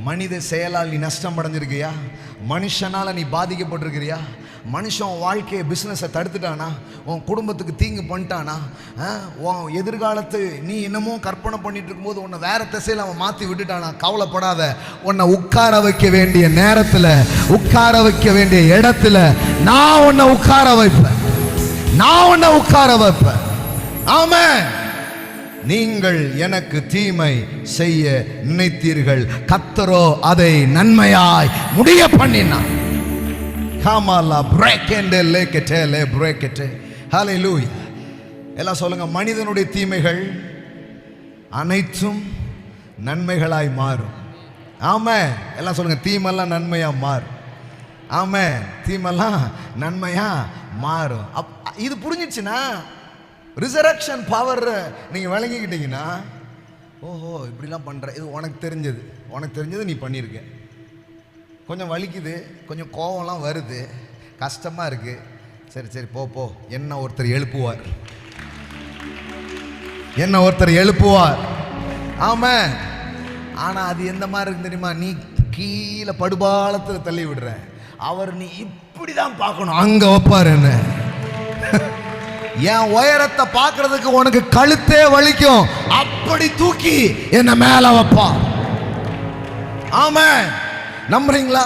மனித செயலால் நீ நஷ்டம் அடைஞ்சிருக்கியா? மனுஷனால் நீ பாதிக்கப்பட்டிருக்கிறியா? மனுஷன் வாழ்க்கையை பிஸ்னஸை தடுத்துட்டானா? உன் குடும்பத்துக்கு தீங்கு பண்ணிட்டானா? உன் எதிர்காலத்து நீ என்னமோ கற்பனை பண்ணிட்டு இருக்கும்போது உன்னை வேற திசையில் அவன் மாற்றி விட்டுட்டானா? கவலைப்படாத. உன்னை உட்கார வைக்க வேண்டிய நேரத்தில், உட்கார வைக்க வேண்டிய இடத்துல நான் உன்னை உட்கார வைப்பேன். நான் உன்னை உட்கார வைப்பேன். ஆமென். நீங்கள் எனக்கு தீமை செய்ய நினைத்தீர்கள், கர்த்தரோ அதை நன்மையாய் முடிய பண்ணினார். காமாலா பிரேக்கெண்டே லேக்கெட்டே பிரேக்கெட்டே. ஹல்லேலூயா. எல்லாம் சொல்லுங்க. மனிதனுடைய தீமைகள் அனைத்தும் நன்மைகளாய் மாறும். ஆமென். எல்லாம் சொல்லுங்க. தீமெல்லாம் நன்மையா மாறும். ஆமென். தீமெல்லாம் நன்மையா மாறும். இது புரிஞ்சிச்சுன்னா, ரிசரக்ஷன் பவர் நீங்கள் விளங்கிக்கிட்டீங்கன்னா, ஓஹோ இப்படிலாம் பண்ணுற, இது உனக்கு தெரிஞ்சது நீ பண்ணியிருக்க. கொஞ்சம் வலிக்குது, கொஞ்சம் கோவம்லாம் வருது, கஷ்டமாக இருக்குது. சரி போ. என்ன ஒருத்தர் எழுப்புவார். ஆமாம். ஆனால் அது எந்த மாதிரி இருக்கு தெரியுமா? நீ கீழே படுபாலத்தில் தள்ளி விடுற, அவர் நீ இப்படி தான் பார்க்கணும், அங்கே வைப்பார். என்ன என் உயரத்தை பார்க்கறதுக்கு உனக்கு கழுத்தே வலிக்கும், அப்படி தூக்கி என்ன மேல வைப்பா. ஆமென். நம்புறீங்களா?